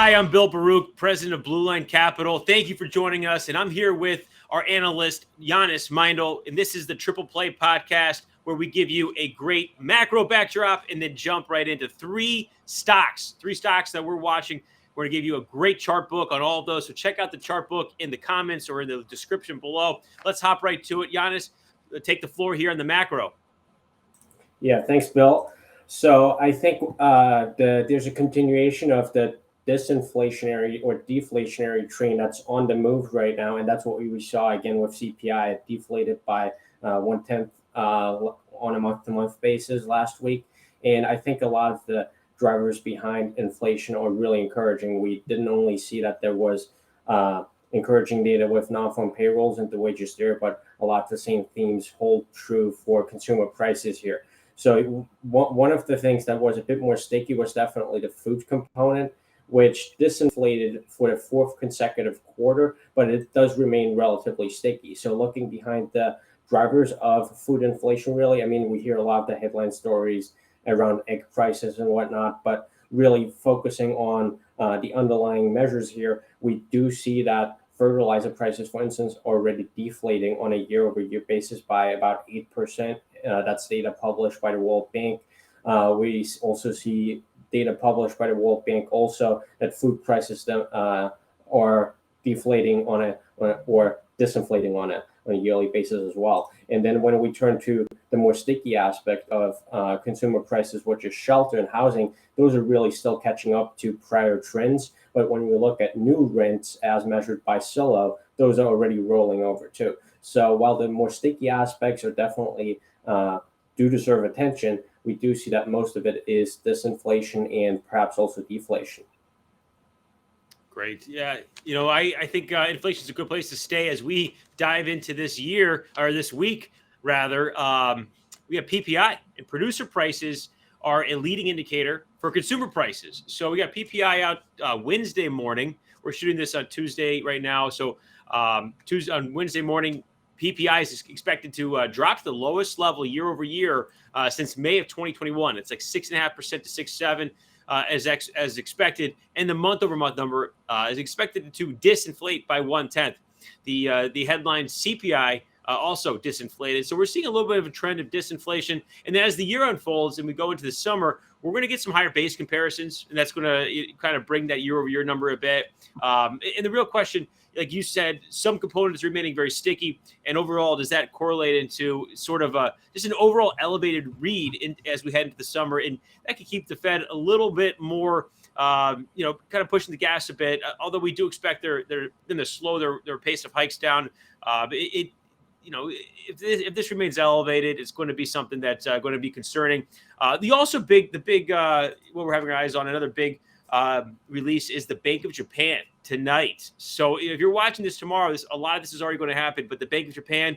Hi, I'm Bill Baruch, president of Blue Line Capital. Thank you for joining us. And I'm here with our analyst, Jannis Meindl. And this is the Triple Play podcast, where we give you a great macro backdrop and then jump right into three stocks that we're watching. We're going to give you a great chart book on all of those. So check out the chart book in the comments or in the description below. Let's hop right to it. Jannis, take the floor here on the macro. Yeah, thanks, Bill. So I think there's a continuation of the disinflationary or deflationary train that's on the move right now, and that's what we saw again with CPI. It deflated by 1/10 on a month-to-month basis last week, and I think a lot of the drivers behind inflation are really encouraging. We didn't only see that there was encouraging data with non-farm payrolls and the wages there, but a lot of the same themes hold true for consumer prices here. So one of the things that was a bit more sticky was definitely the food component, which disinflated for the fourth consecutive quarter, but it does remain relatively sticky. So looking behind the drivers of food inflation, really, I mean, we hear a lot of the headline stories around egg prices and whatnot, but really focusing on the underlying measures here, we do see that fertilizer prices, for instance, are already deflating on a year-over-year basis by about 8%. That's data published by the World Bank. We also see data published by the World Bank also that food prices are deflating or disinflating on a yearly basis as well. And then when we turn to the more sticky aspect of consumer prices, which is shelter and housing, those are really still catching up to prior trends. But when we look at new rents as measured by Zillow, those are already rolling over too. So while the more sticky aspects are definitely do deserve attention, we do see that most of it is disinflation and perhaps also deflation. Great. Yeah. I think inflation is a good place to stay as we dive into this year, or this week, rather. We have PPI, and producer prices are a leading indicator for consumer prices. So we got PPI out Wednesday morning. We're shooting this on Tuesday right now. So on Wednesday morning, PPI is expected to drop to the lowest level year over year since May of 2021. It's like 6.5% to 6.7%. As expected, and the month-over-month number is expected to disinflate by 1/10. The headline CPI also disinflated, so we're seeing a little bit of a trend of disinflation. And then as the year unfolds and we go into the summer, we're going to get some higher base comparisons, and that's going to kind of bring that year-over-year number a bit. And the real question, like you said, some components remaining very sticky, and overall, does that correlate into sort of just an overall elevated read as we head into the summer? And that could keep the Fed a little bit more, kind of pushing the gas a bit. Although we do expect they're going to slow their pace of hikes down. If this remains elevated, it's going to be something that's going to be concerning. What we're having our eyes on, another big release is the Bank of Japan tonight. So if you're watching this tomorrow, a lot of this is already going to happen. But the Bank of Japan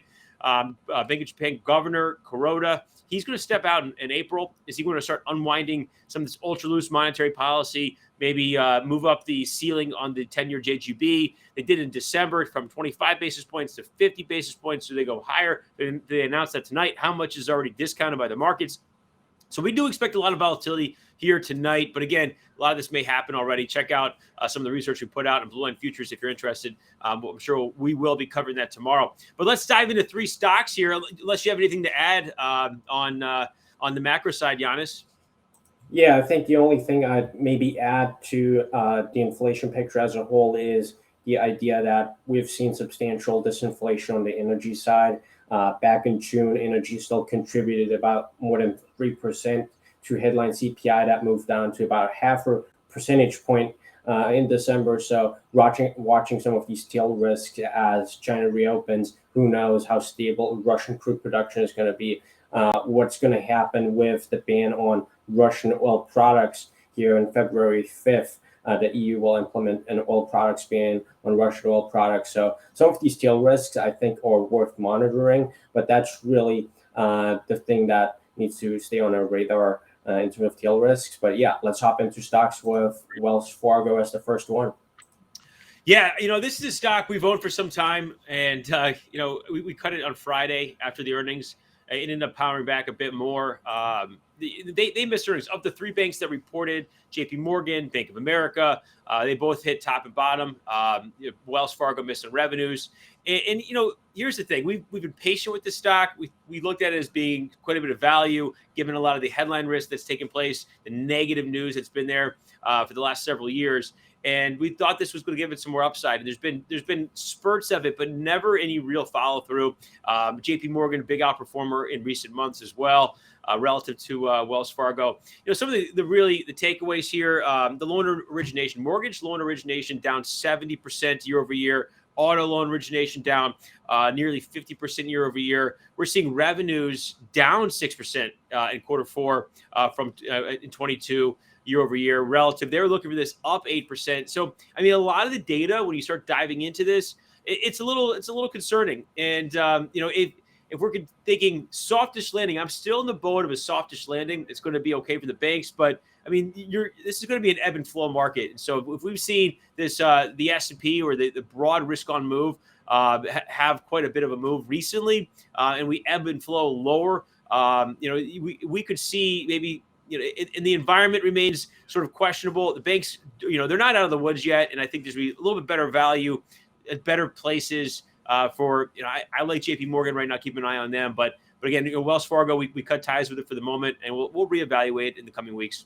Governor Kuroda, he's going to step out in April. Is he going to start unwinding some of this ultra loose monetary policy? Maybe move up the ceiling on the 10-year JGB. They did in December from 25 basis points to 50 basis points. So they go higher. They announced that tonight. How much is already discounted by the markets? So we do expect a lot of volatility here tonight. But again, a lot of this may happen already. Check out some of the research we put out in Blue Line Futures if you're interested. I'm sure we will be covering that tomorrow. But let's dive into three stocks here, unless you have anything to add on the macro side, Jannis. Yeah, I think the only thing I'd maybe add to the inflation picture as a whole is the idea that we've seen substantial disinflation on the energy side. Back in June, energy still contributed about more than 3% to headline CPI. That moved down to about half a percentage point in December. So watching some of these tail risks as China reopens, who knows how stable Russian crude production is going to be. What's going to happen with the ban on Russian oil products here on February 5th. The EU will implement an oil products ban on Russian oil products. So some of these tail risks, I think, are worth monitoring, but that's really the thing that needs to stay on our radar in terms of tail risks. But yeah, let's hop into stocks with Wells Fargo as the first one. Yeah, this is a stock we've owned for some time, and we cut it on Friday after the earnings. It ended up powering back a bit more. They missed earnings. Of the three banks that reported, J.P. Morgan, Bank of America, they both hit top and bottom. Wells Fargo missed on revenues. And here's the thing: we've been patient with the stock. We looked at it as being quite a bit of value, given a lot of the headline risk that's taken place, the negative news that's been there for the last several years. And we thought this was going to give it some more upside. And there's been spurts of it, but never any real follow through. J.P. Morgan, big outperformer in recent months as well, relative to Wells Fargo. Some of the takeaways here: the loan origination, mortgage loan origination down 70% year over year. Auto loan origination down nearly 50% year over year. We're seeing revenues down 6% in quarter four from in 22 year over year relative. They were looking for this up 8%. So, I mean, a lot of the data, when you start diving into this, it's a little concerning. And, if we're thinking softish landing, I'm still in the boat of a softish landing. It's going to be okay for the banks, but I mean, this is going to be an ebb and flow market. And so if we've seen this, the S&P or the broad risk on move have quite a bit of a move recently, and we ebb and flow lower, we could see maybe, and the environment remains sort of questionable. The banks, they're not out of the woods yet. And I think there's a little bit better value at better places for, I like JP Morgan right now, keep an eye on them. But again, Wells Fargo, we cut ties with it for the moment, and we'll reevaluate in the coming weeks.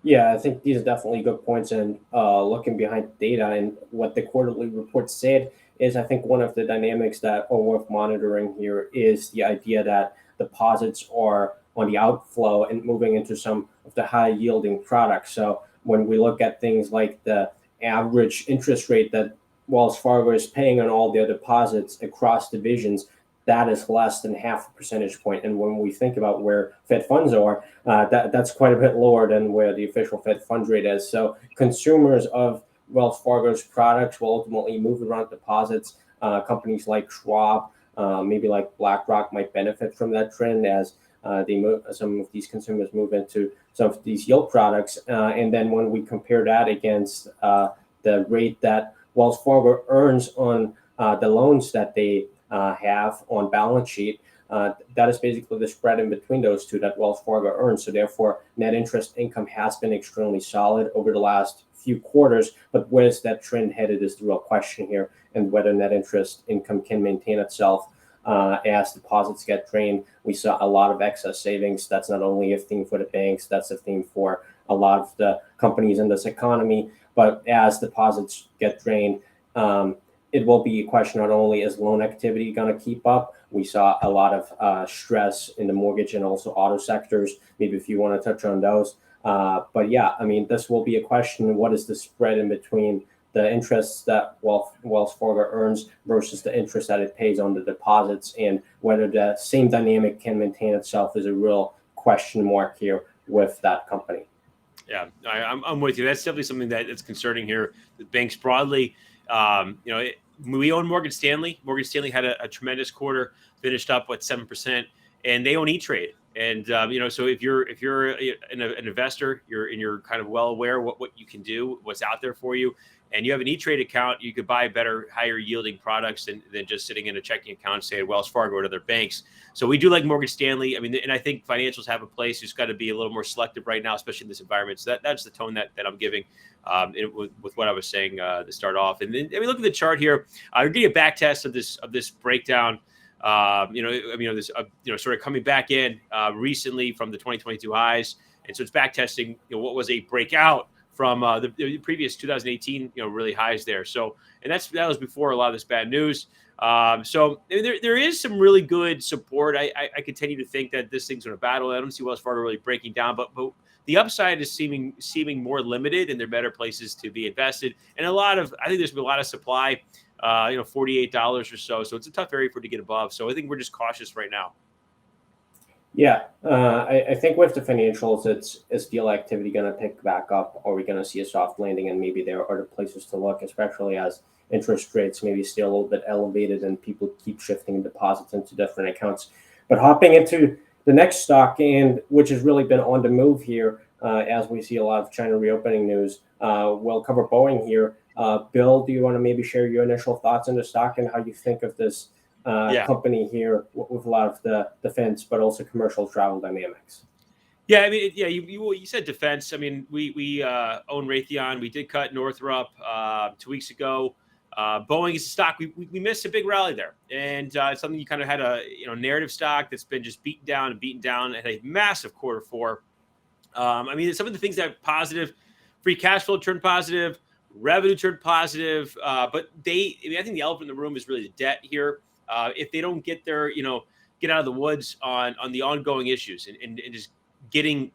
Yeah, I think these are definitely good points. And looking behind data and what the quarterly report said is, I think one of the dynamics that are worth monitoring here is the idea that deposits are on the outflow and moving into some of the high yielding products. So when we look at things like the average interest rate that Wells Fargo is paying on all their deposits across divisions, that is less than half a percentage point. And when we think about where Fed funds are, that's quite a bit lower than where the official Fed funds rate is. So consumers of Wells Fargo's products will ultimately move around deposits. Companies like Schwab, maybe like BlackRock, might benefit from that trend as some of these consumers move into some of these yield products. And then when we compare that against the rate that Wells Fargo earns on the loans that they have on balance sheet, that is basically the spread in between those two that Wells Fargo earns. So therefore, net interest income has been extremely solid over the last few quarters. But where's that trend headed is the real question here, and whether net interest income can maintain itself as deposits get drained. We saw a lot of excess savings. That's not only a theme for the banks, that's a theme for a lot of the companies in this economy. But as deposits get drained, it will be a question not only is loan activity going to keep up. We saw a lot of stress in the mortgage and also auto sectors. Maybe if you want to touch on those. But yeah, I mean, this will be a question. What is the spread in between the interests that Wells Fargo earns versus the interest that it pays on the deposits, and whether the same dynamic can maintain itself is a real question mark here with that company. Yeah, I'm with you. That's definitely something that's concerning here. The banks broadly, we own Morgan Stanley. Morgan Stanley had a tremendous quarter, finished up with 7%, and they own E-Trade. And so if you're an investor, you're kind of well aware what you can do, what's out there for you, and you have an E-Trade account, you could buy better, higher yielding products than just sitting in a checking account, say at Wells Fargo or other banks. So we do like Morgan Stanley. I mean, and I think financials have a place. You've got to be a little more selective right now, especially in this environment. So that's the tone that I'm giving with what I was saying to start off. And then look at the chart here. We're getting a back test of this breakdown. Sort of coming back in recently from the 2022 highs, and so it's back testing what was a breakout from the previous 2018 really highs there. So, and that was before a lot of this bad news. So there is some really good support. I continue to think that this thing's going to battle. I don't see Wells Fargo really breaking down, but the upside is seeming more limited, and there are better places to be invested. And I think there's been a lot of supply. $48 or so. So it's a tough area for it to get above. So I think we're just cautious right now. Yeah, I think with the financials, is deal activity going to pick back up? Or are we going to see a soft landing? And maybe there are other places to look, especially as interest rates maybe stay a little bit elevated and people keep shifting deposits into different accounts. But hopping into the next stock, and which has really been on the move here as we see a lot of China reopening news, we'll cover Boeing here. Bill, do you want to maybe share your initial thoughts on the stock and how you think of this company here with a lot of the defense, but also commercial travel dynamics. Yeah, I mean, yeah, you said defense. I mean, we own Raytheon. We did cut Northrop 2 weeks ago. Boeing is a stock. We missed a big rally there, and it's something you kind of had a narrative stock that's been just beaten down and beaten down. It had a massive quarter four. I mean, some of the things that are positive, free cash flow turned positive, revenue turned positive, but I think the elephant in the room is really the debt here. If they don't get get out of the woods on the ongoing issues and just getting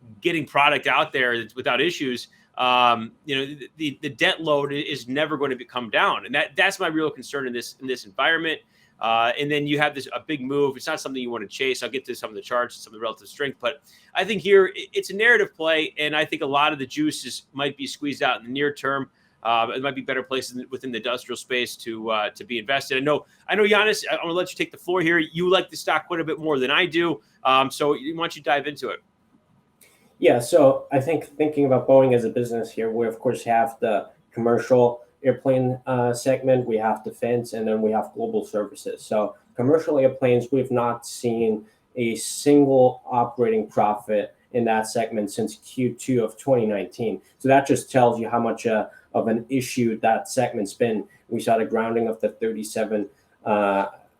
product out there without issues, the debt load is never going to come down, and that's my real concern in this environment. And then you have a big move. It's not something you want to chase. I'll get to some of the charts, some of the relative strength, but I think here it's a narrative play, and I think a lot of the juices might be squeezed out in the near term. It might be better places within the industrial space to be invested. I know, Jannis, I'm going to let you take the floor here. You like the stock quite a bit more than I do, so why don't you dive into it? Yeah, so I think thinking about Boeing as a business here, we of course have the commercial airplane segment, we have defense, and then we have global services. So commercial airplanes, we've not seen a single operating profit in that segment since Q2 of 2019. So that just tells you how much of an issue that segment's been. We saw the grounding of the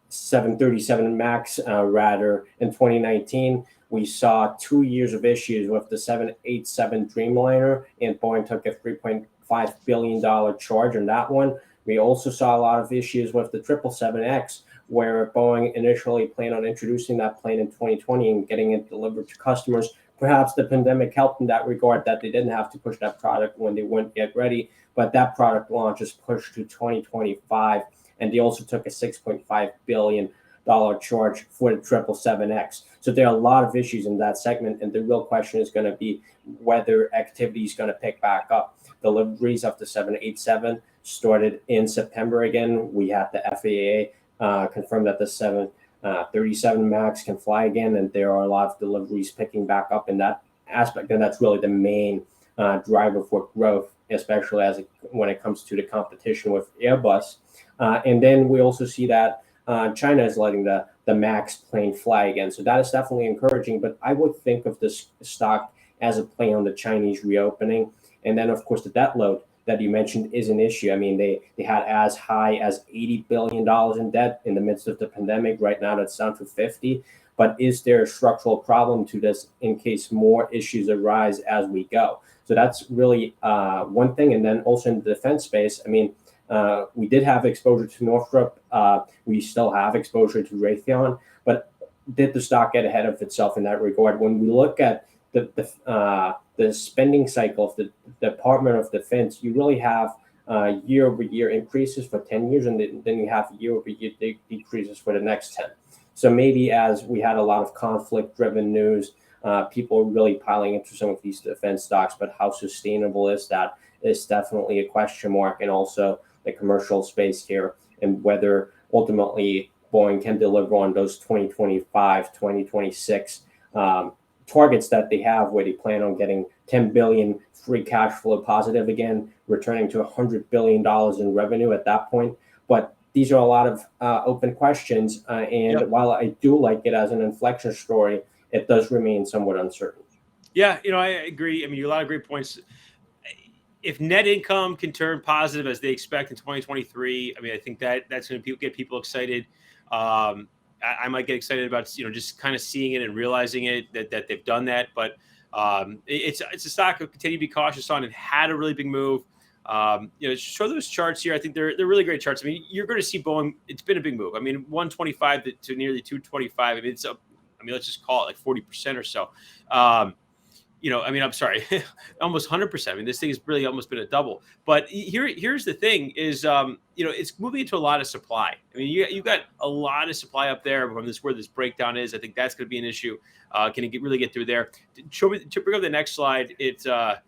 737 MAX in 2019. We saw 2 years of issues with the 787 Dreamliner, and Boeing took a $3.5 billion charge on that one. We also saw a lot of issues with the 777X, where Boeing initially planned on introducing that plane in 2020 and getting it delivered to customers. Perhaps the pandemic helped in that regard, that they didn't have to push that product when they wouldn't get ready, but that product launch is pushed to 2025, and they also took a $6.5 billion charge for the 777X. So there are a lot of issues in that segment, and the real question is going to be whether activity is going to pick back up. Deliveries of the 787 started in September again. We had the FAA confirm that the 737 MAX can fly again, and there are a lot of deliveries picking back up in that aspect, and that's really the main driver for growth, especially when it comes to the competition with Airbus. And then we also see that China is letting the MAX plane fly again. So that is definitely encouraging, but I would think of this stock as a play on the Chinese reopening. And then, of course, the debt load that you mentioned is an issue. I mean, they had as high as $80 billion in debt in the midst of the pandemic. Right now, that's down to 50. But is there a structural problem to this in case more issues arise as we go? So that's really one thing. And then also in the defense space, I mean, we did have exposure to Northrop. We still have exposure to Raytheon, but did the stock get ahead of itself in that regard? When we look at the spending cycle of the Department of Defense, you really have year-over-year increases for 10 years, and then you have year-over-year decreases for the next 10. So maybe as we had a lot of conflict-driven news, people are really piling into some of these defense stocks, but how sustainable is that is definitely a question mark. And also the commercial space here, and whether ultimately Boeing can deliver on those 2025, 2026 targets that they have, where they plan on getting 10 billion free cash flow positive again, returning to $100 billion in revenue at that point. But these are a lot of open questions. And while I do like it as an inflection story, it does remain somewhat uncertain. Yeah, I agree. I mean, a lot of great points. If net income can turn positive as they expect in 2023, I mean, I think that's going to get people excited. I might get excited about just kind of seeing it and realizing it that they've done that. But it's a stock I'll continue to be cautious on. It had a really big move. Show those charts here. I think they're really great charts. I mean, you're going to see Boeing. It's been a big move. I mean, 125 to nearly 225. I mean, it's up. I mean, let's just call it like 40% or so. I mean, I'm sorry, almost 100%. I mean, this thing has really almost been a double. But here's the thing is, it's moving into a lot of supply. I mean, you've got a lot of supply up there from where this breakdown is. I think that's going to be an issue. Can it really get through there? To bring up the next slide, it's, I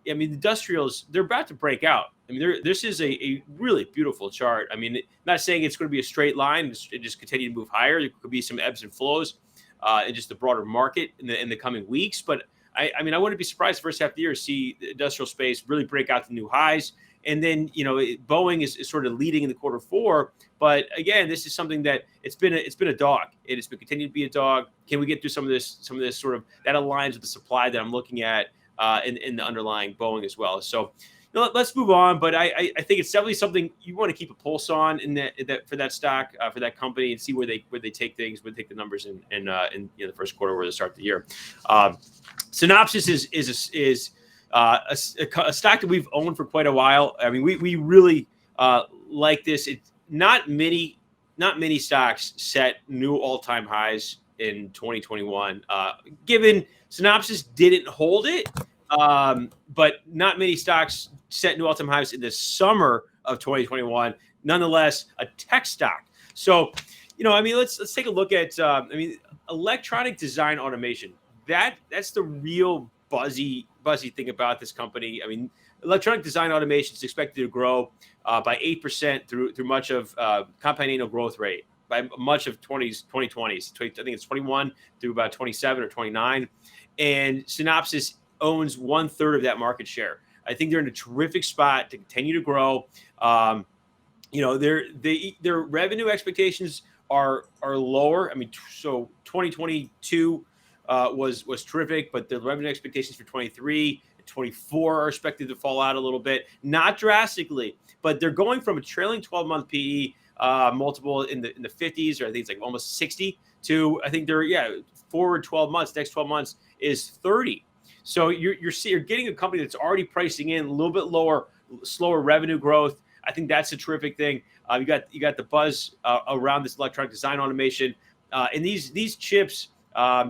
mean, industrials, they're about to break out. I mean, this is a really beautiful chart. I mean, not saying it's going to be a straight line. It just continue to move higher. There could be some ebbs and flows in just the broader market in the coming weeks. But I mean, I wouldn't be surprised the first half of the year to see the industrial space really break out to new highs And then, Boeing is sort of leading in the quarter four. But again, this is something that it's been a dog. It has been continued to be a dog. Can we get through some of this sort of that aligns with the supply that I'm looking at in the underlying Boeing as well? So let's move on. But I think it's definitely something you want to keep a pulse on for that stock, for that company, and see where they take things, where they take the numbers in the first quarter, where they start the year. Synopsys is a stock that we've owned for quite a while. I mean, we really like this. It's not many stocks set new all-time highs in 2021. Given Synopsys didn't hold it, but not many stocks set new all-time highs in the summer of 2021. Nonetheless, a tech stock. So, let's take a look at electronic design automation. That's the real buzzy thing about this company. I mean, electronic design automation is expected to grow by 8% through much of compound annual growth rate by much of 2020s. I think it's 21 through about 27 or 29. And Synopsys owns 1/3 of that market share. I think they're in a terrific spot to continue to grow. Their revenue expectations are lower. I mean, so 2022 was terrific, but the revenue expectations for 23 and 24 are expected to fall out a little bit, not drastically, but they're going from a trailing 12-month PE multiple in the 50s, or I think it's like almost 60, to I think they're forward 12 months. Next 12 months is 30. So you're getting a company that's already pricing in a little bit slower revenue growth. I think that's a terrific thing. You got the buzz around this electronic design automation, and these chips.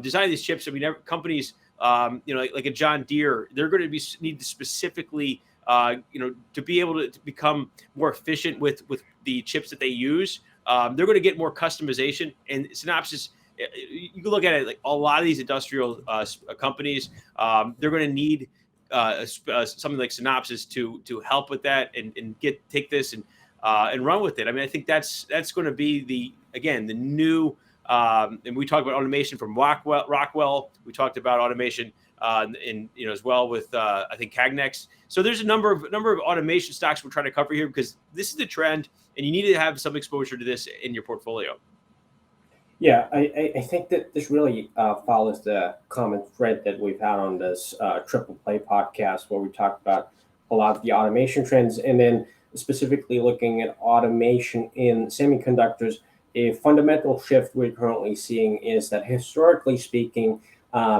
Designing these chips, I mean, companies, like a John Deere, they're going to need to specifically, to be able to become more efficient with the chips that they use. They're going to get more customization. And Synopsys, you can look at it like a lot of these industrial companies, they're going to need something like Synopsys to help with that and take this and run with it. I mean, I think that's going to be the new. And we talked about automation from Rockwell. We talked about automation, as well with I think Cagnex. So there's a number of automation stocks we're trying to cover here because this is the trend, and you need to have some exposure to this in your portfolio. Yeah, I think that this really follows the common thread that we've had on this Triple Play podcast, where we talked about a lot of the automation trends, and then specifically looking at automation in semiconductors. A fundamental shift we're currently seeing is that, historically speaking,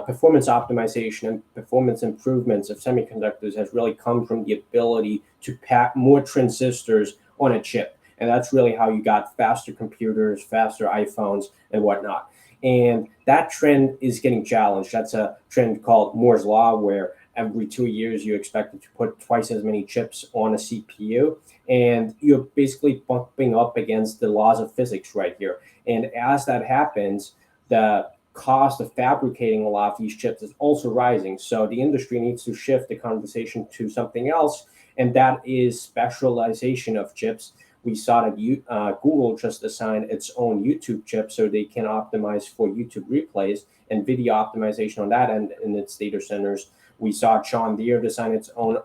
performance optimization and performance improvements of semiconductors has really come from the ability to pack more transistors on a chip. And that's really how you got faster computers, faster iPhones, and whatnot. And that trend is getting challenged. That's a trend called Moore's Law, where every 2 years you expect to put twice as many chips on a CPU. And you're basically bumping up against the laws of physics right here. And as that happens, the cost of fabricating a lot of these chips is also rising. So the industry needs to shift the conversation to something else, and that is specialization of chips. We saw that Google just assigned its own YouTube chip so they can optimize for YouTube replays and video optimization on that end in its data centers. We saw John Deere design its own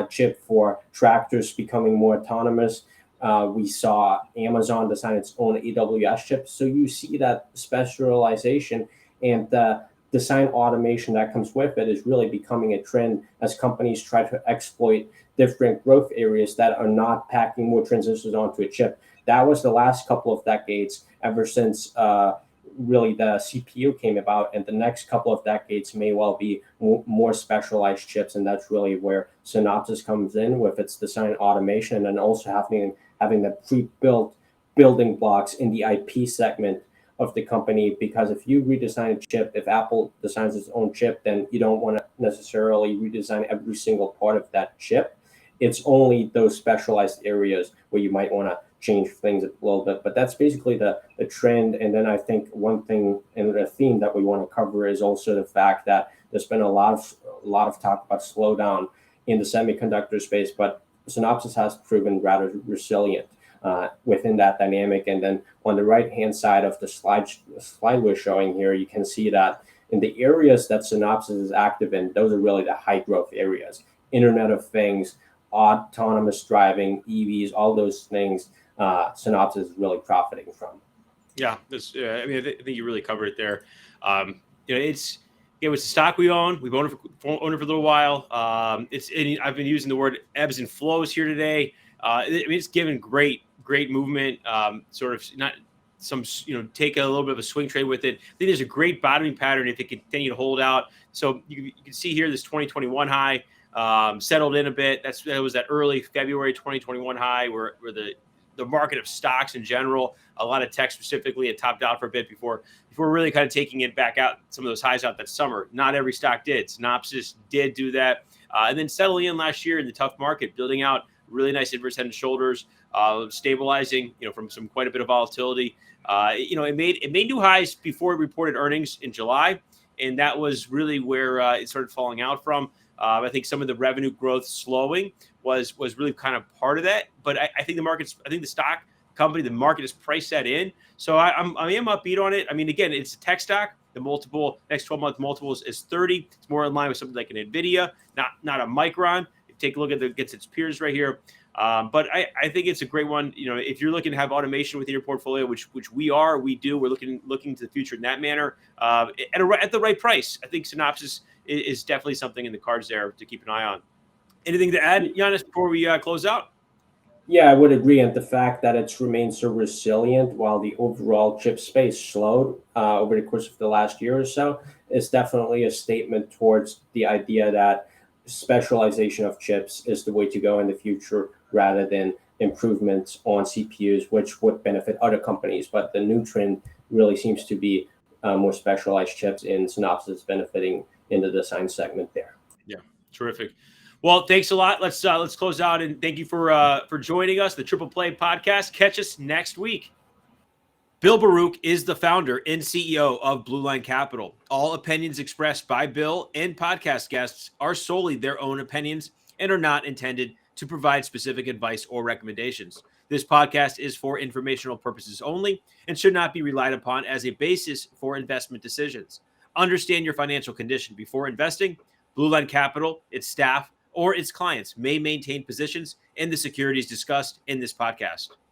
chip for tractors becoming more autonomous. We saw Amazon design its own AWS chip. So you see that specialization and the design automation that comes with it is really becoming a trend as companies try to exploit different growth areas that are not packing more transistors onto a chip. That was the last couple of decades, ever since really the CPU came about, and the next couple of decades may well be more specialized chips, and that's really where Synopsys comes in with its design automation, and also having the pre-built building blocks in the IP segment of the company. Because if you redesign a chip, if Apple designs its own chip, then you don't want to necessarily redesign every single part of that chip. It's only those specialized areas where you might want to change things a little bit, but that's basically the trend. And then I think one thing and a theme that we want to cover is also the fact that there's been a lot of talk about slowdown in the semiconductor space, but Synopsys has proven rather resilient within that dynamic. And then on the right-hand side of the slide we're showing here, you can see that in the areas that Synopsys is active in, those are really the high growth areas: Internet of Things, autonomous driving, EVs, all those things, Synopsys is really profiting from. Yeah, that's. I mean, I think you really covered it there. It was the stock we own. We've owned it for a little while. I've been using the word ebbs and flows here today. It's given great movement. Sort of not some, take a little bit of a swing trade with it. I think there's a great bottoming pattern if it continue to hold out. So you can see here this 2021 high settled in a bit. That was that early February 2021 high where the market of stocks in general, a lot of tech specifically, had topped out for a bit before really kind of taking it back out, some of those highs out that summer. Not every stock did. Synopsys did do that. And then settling in last year in the tough market, building out really nice inverse head and shoulders, stabilizing, from quite a bit of volatility. It made new highs before it reported earnings in July. And that was really where it started falling out from. I think some of the revenue growth slowing was really kind of part of that. But I think the stock company, the market has priced that in. So I am upbeat on it. I mean, again, it's a tech stock. The next 12-month multiple is 30. It's more in line with something like an NVIDIA, not a Micron. Take a look at against its peers right here. But I think it's a great one. If you're looking to have automation within your portfolio, which we're looking to the future in that manner, at the right price. I think Synopsys is definitely something in the cards there to keep an eye on. Anything to add, Jannis, before we close out? Yeah, I would agree. And the fact that it's remained so resilient while the overall chip space slowed over the course of the last year or so is definitely a statement towards the idea that specialization of chips is the way to go in the future rather than improvements on CPUs, which would benefit other companies. But the new trend really seems to be more specialized chips, in Synopsys benefiting in the design segment there. Yeah, terrific. Well, thanks a lot. Let's close out, and thank you for joining us, the Triple Play Podcast. Catch us next week. Bill Baruch is the founder and CEO of Blue Line Capital. All opinions expressed by Bill and podcast guests are solely their own opinions and are not intended to provide specific advice or recommendations. This podcast is for informational purposes only and should not be relied upon as a basis for investment decisions. Understand your financial condition before investing. Blue Line Capital, its staff, or its clients may maintain positions in the securities discussed in this podcast.